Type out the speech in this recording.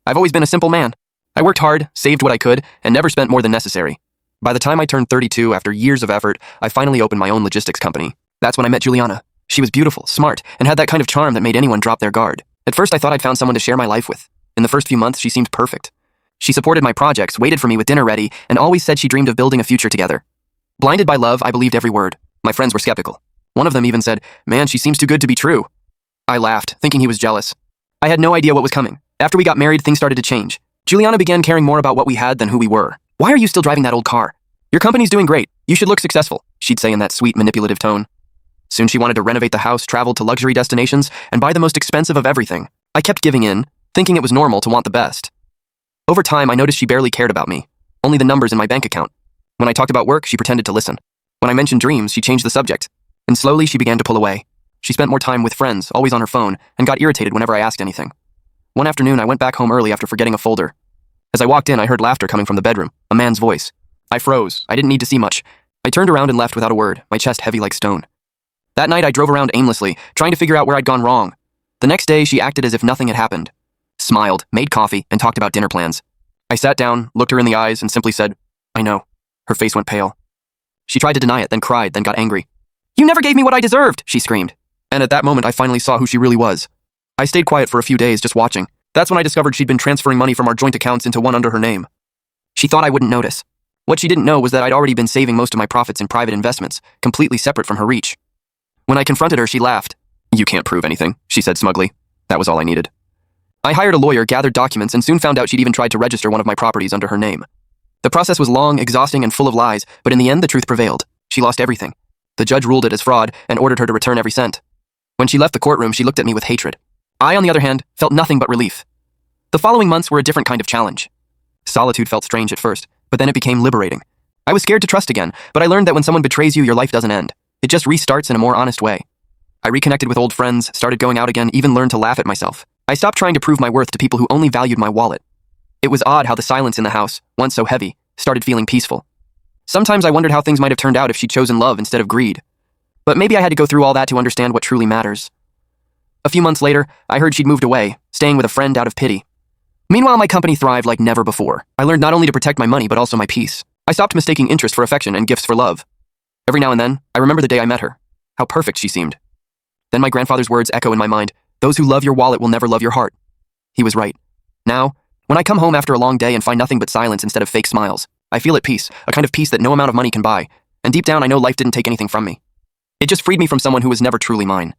I've always been a simple man. I worked hard, saved what I could, and never spent more than necessary. By the time I turned 32, after years of effort, I finally opened my own logistics company. That's when I met Juliana. She was beautiful, smart, and had that kind of charm that made anyone drop their guard. At first, I thought I'd found someone to share my life with. In the first few months, she seemed perfect. She supported my projects, waited for me with dinner ready, and always said she dreamed of building a future together. Blinded by love, I believed every word. My friends were skeptical. One of them even said, "Man, she seems too good to be true." I laughed, thinking he was jealous. I had no idea what was coming. After we got married, things started to change. Juliana began caring more about what we had than who we were. "Why are you still driving that old car? Your company's doing great. You should look successful," she'd say in that sweet, manipulative tone. Soon she wanted to renovate the house, travel to luxury destinations, and buy the most expensive of everything. I kept giving in, thinking it was normal to want the best. Over time, I noticed she barely cared about me, only the numbers in my bank account. When I talked about work, she pretended to listen. When I mentioned dreams, she changed the subject. And slowly, she began to pull away. She spent more time with friends, always on her phone, and got irritated whenever I asked anything. One afternoon, I went back home early after forgetting a folder. As I walked in, I heard laughter coming from the bedroom, a man's voice. I froze. I didn't need to see much. I turned around and left without a word, my chest heavy like stone. That night, I drove around aimlessly, trying to figure out where I'd gone wrong. The next day, she acted as if nothing had happened. Smiled, made coffee, and talked about dinner plans. I sat down, looked her in the eyes, and simply said, "I know." Her face went pale. She tried to deny it, then cried, then got angry. "You never gave me what I deserved," she screamed. And at that moment, I finally saw who she really was. I stayed quiet for a few days, just watching. That's when I discovered she'd been transferring money from our joint accounts into one under her name. She thought I wouldn't notice. What she didn't know was that I'd already been saving most of my profits in private investments, completely separate from her reach. When I confronted her, she laughed. "You can't prove anything," she said smugly. That was all I needed. I hired a lawyer, gathered documents, and soon found out she'd even tried to register one of my properties under her name. The process was long, exhausting, and full of lies, but in the end, the truth prevailed. She lost everything. The judge ruled it as fraud and ordered her to return every cent. When she left the courtroom, she looked at me with hatred. I, on the other hand, felt nothing but relief. The following months were a different kind of challenge. Solitude felt strange at first, but then it became liberating. I was scared to trust again, but I learned that when someone betrays you, your life doesn't end. It just restarts in a more honest way. I reconnected with old friends, started going out again, even learned to laugh at myself. I stopped trying to prove my worth to people who only valued my wallet. It was odd how the silence in the house, once so heavy, started feeling peaceful. Sometimes I wondered how things might have turned out if she'd chosen love instead of greed. But maybe I had to go through all that to understand what truly matters. A few months later, I heard she'd moved away, staying with a friend out of pity. Meanwhile, my company thrived like never before. I learned not only to protect my money, but also my peace. I stopped mistaking interest for affection and gifts for love. Every now and then, I remember the day I met her. How perfect she seemed. Then my grandfather's words echo in my mind, "Those who love your wallet will never love your heart." He was right. Now, when I come home after a long day and find nothing but silence instead of fake smiles, I feel at peace, a kind of peace that no amount of money can buy. And deep down, I know life didn't take anything from me. It just freed me from someone who was never truly mine.